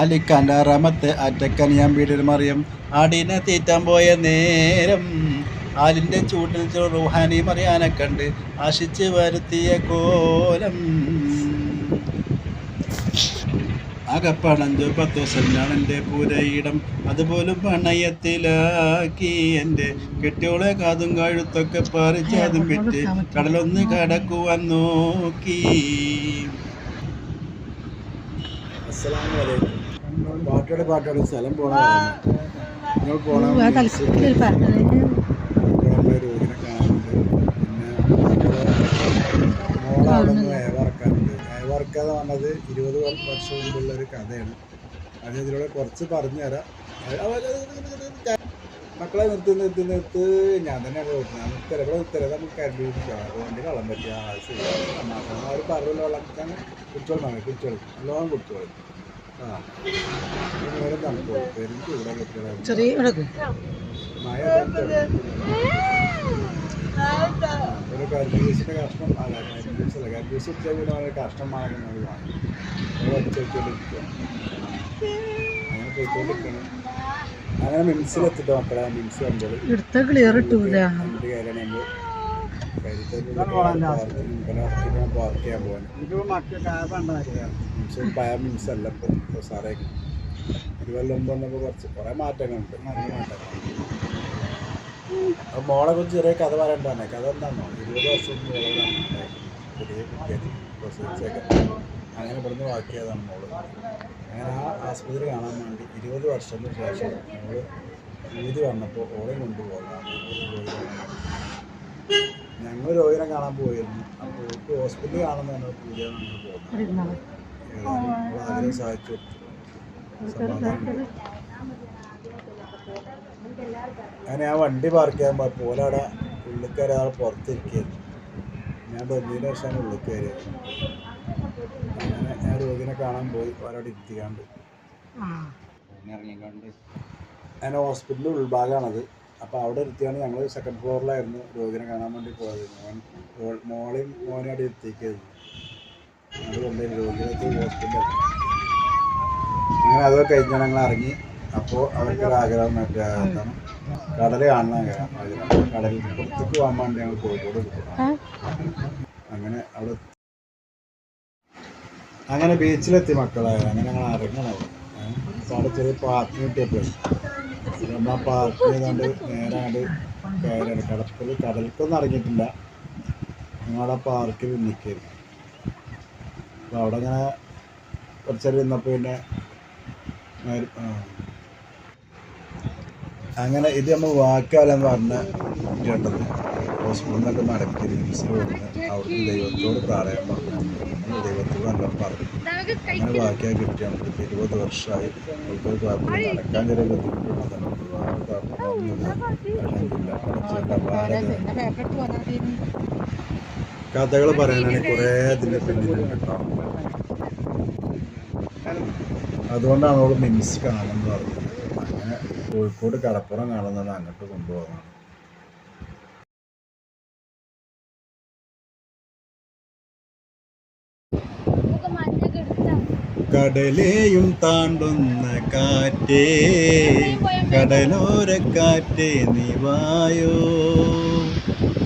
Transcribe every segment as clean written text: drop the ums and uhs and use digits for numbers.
ആലിക്കാൻ്റെ ആറാമത്തെ ആറ്റക്കൻ ഞാൻ വീടിൽ മറിയം ആടിനെ തീറ്റാൻ പോയ നേരം ആലിൻ്റെ ചൂട്ടിൽ റുഹാനി മറിയാനെ കണ്ട് ആശിച്ച് വരുത്തിയ കോലം ആകപ്പണഞ്ചോ 10 സെന്റാണ് എൻ്റെ പുരയിടം അതുപോലും പണയത്തിലാക്കി എൻ്റെ കെട്ടിയോളെ കാതും കഴുത്തൊക്കെ പറിച്ച് അതും വിറ്റ് കടലൊന്ന് കടക്കുവാൻ നോക്കി. പാട്ടോട് സ്ഥലം പോണ നിങ്ങൾ പോണ രോഗിനെ കാണാനുണ്ട്. പിന്നെ മോളെ അവിടെ നിന്ന് ഏവർക്കാനുണ്ട്. ഏവർക്കാന്ന് പറഞ്ഞത് 20 വർഷം മുമ്പുള്ള ഒരു കഥയാണ്. അത് ഇതിലൂടെ കുറച്ച് പറഞ്ഞു തരാം. മക്കളെ നിർത്ത് ഞാൻ തന്നെ നിർത്തല നമുക്ക് കരണ്ടി വണ്ടി വെള്ളം പറ്റിയ അവർ പറഞ്ഞ വെള്ളം കുടിച്ചോളും നല്ലോണം കുടിച്ചോളും. തണുപ്പോളും പെരും ചൂടാ കുട്ടികളെ മഴ ഒരു കരിമ്പീസിൻ്റെ കഷ്ണം കരിമ്പീസ് ഉച്ച വീട് കഷ്ണം വാങ്ങുന്നത് വാങ്ങി വെച്ചോണ്ടിരിക്കുക. അങ്ങനെ പോയിക്കൊണ്ടിരിക്കണം. അങ്ങനെ മിംസിലെത്തിട്ട് മക്കളെ മിംസ് കണ്ടോളൂ. പാർക്ക് ചെയ്യാൻ പോകാൻ മിംസ് അല്ല ഇപ്പോൾ സാറേ 20 കൊല്ലം മുമ്പ് വന്നപ്പോൾ കുറേ മാറ്റങ്ങളുണ്ട്. നല്ല മാറ്റങ്ങളുണ്ട്. അപ്പോൾ മോളെ കുറിച്ച് ചെറിയ കഥ പറയണ്ടാണ്. കഥ എന്താണോ 20 വർഷം ചെറിയ കുട്ടിയാണ് പ്രസവിച്ചേക്കെ. അങ്ങനെ ഇവിടുന്ന് വാക്കിയതാണ് മോള്. അങ്ങനെ ആ ആസ്പത്രി കാണാൻ വേണ്ടി 20 വർഷത്തിന് ശേഷം മോള് വീതി വന്നപ്പോൾ ഓളെ കൊണ്ടുപോകാനാണ്. ഞങ്ങൾ രോഗിനെ കാണാൻ പോയിരുന്നു. അപ്പോൾ ഓൾക്ക് ഹോസ്പിറ്റലിൽ കാണുന്നതാണ് പൂജയാണ് ഞങ്ങൾ പോകുന്നത്. ആഗ്രഹം സഹായിച്ചു സമാധാനം. അങ്ങനെ ആ വണ്ടി പാർക്ക് ചെയ്യാൻ പോലെ അവിടെ ഉള്ളിൽ കയറി ആൾ പുറത്തിരിക്കുകയായിരുന്നു. ഞാൻ ബന്ധുവിന് ശേഷമാണ് ഉള്ളിൽ കയറിയത്. അങ്ങനെ ഞാൻ രോഗിനെ കാണാൻ പോയി അവരവിടെ ഇരുത്തിക്കാണ്ട് ഇറങ്ങിക്കാണ്ട് അങ്ങനെ ഹോസ്പിറ്റലിൻ്റെ ഉൾഭാഗമാണത്. അപ്പോൾ അവിടെ ഇരുത്തിയാണ് ഞങ്ങൾ സെക്കൻഡ് ഫ്ലോറിലായിരുന്നു രോഗിനെ കാണാൻ വേണ്ടി പോയത്. മോളെയും മോനെ അവിടെ ഇരുത്തിക്കായിരുന്നു. അതുകൊണ്ട് രോഗികൾക്ക് ഹോസ്പിറ്റലിൽ അങ്ങനെ അതൊക്കെ കഴിഞ്ഞാൽ ഞങ്ങൾ ഇറങ്ങി. അപ്പോൾ അവർക്കൊരു ആഗ്രഹം മറ്റേ എന്താണ് കടൽ കാണുന്ന ആഗ്രഹം. കടലിൽ പുറത്തേക്ക് പോകാൻ വേണ്ടി ഞങ്ങൾ കോഴിക്കോട് കിട്ടണം. അങ്ങനെ അങ്ങനെ ബീച്ചിലെത്തി മക്കളെ. അങ്ങനെ ഞങ്ങൾ ഇറങ്ങണം അവിടെ. അപ്പോൾ അവിടെ ചെറിയ പാർക്കിങ് കിട്ടിയപ്പോൾ നമ്മൾ ആ പാർക്ക് ചെയ്തുകൊണ്ട് നേരെ അങ്ങോട്ട് കയറാണ്. കടലിലേക്കൊന്നും ഇറങ്ങിയിട്ടില്ല. ഞങ്ങളവിടെ പാർക്കിൽ നിൽക്കരുത്. അപ്പോൾ അവിടെ ഇങ്ങനെ കുറച്ചേരം നിന്നപ്പോൾ പിന്നെ അങ്ങനെ ഇത് നമ്മൾ വാക്കാലെന്ന് പറഞ്ഞ കേട്ടത് ഹോസ്പിറ്റലിൽ നിന്നൊക്കെ നടക്കി മിംസിൽ കൊടുന്ന് അവിടുന്ന് ദൈവത്തോട് പ്രാർത്ഥന പറഞ്ഞു. ദൈവത്തോട് നല്ലോണം പറഞ്ഞു. അങ്ങനെ വാക്കിയാൽ കിട്ടിയ നമുക്ക് 20 വർഷമായി. നടക്കാൻ ചെറിയ ബുദ്ധിമുട്ടുള്ളതാണ്. കഥകൾ പറയാനാണെങ്കിൽ കുറേ അതിൻ്റെ പിന്നിലും കിട്ടാം. അതുകൊണ്ടാണ് അവൾ മിംസ് കാണുമെന്ന് പറഞ്ഞത്. അങ്ങനെ കോഴിക്കോട് കടപ്പുറം കാണുന്നത് അങ്ങോട്ട് കൊണ്ടുപോകാനാണ്. കടലേയും താണ്ടുന്ന കാറ്റേ കടലോരക്കാറ്റേ നീ വായോ.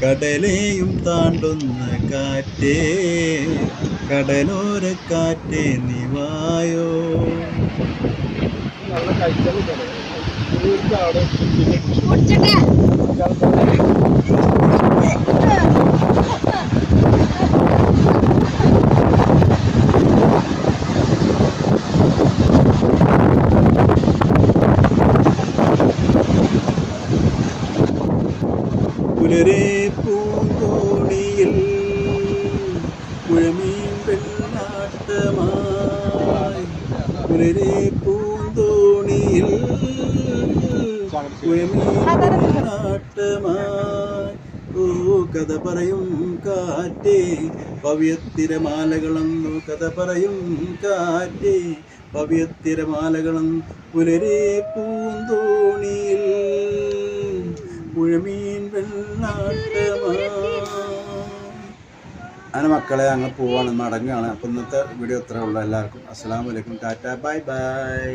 കടലേയും താണ്ടുന്ന കാറ്റേ കടലോരക്കാറ്റേ നീ വായോ. പുലരെ പൂങ്കോടിയിൽ പുഴമീൻ വെള്ളാട്ടമായി. പുലരെ പൂന്തോണിയിൽ പുഴമീൻ വെള്ളാട്ടമായി. ഓ കഥ പറയും കാറ്റേ ഭവ്യത്തിരമാലകളെന്നു കഥ പറയും കാറ്റേ ഭവ്യത്തിരമാലകളെന്നു. പുലരെ പൂന്തോണിയിൽ പുഴമീൻ വെള്ളാട്ടമായി. അങ്ങനെ മക്കളെ ഞങ്ങൾ പോവാണ്, മടങ്ങുകയാണ്. അപ്പോൾ ഇന്നത്തെ വീഡിയോ ഇത്രേ ഉള്ളൂ. എല്ലാവർക്കും അസ്സലാമു അലൈക്കും, ടാറ്റ, ബൈ ബൈ.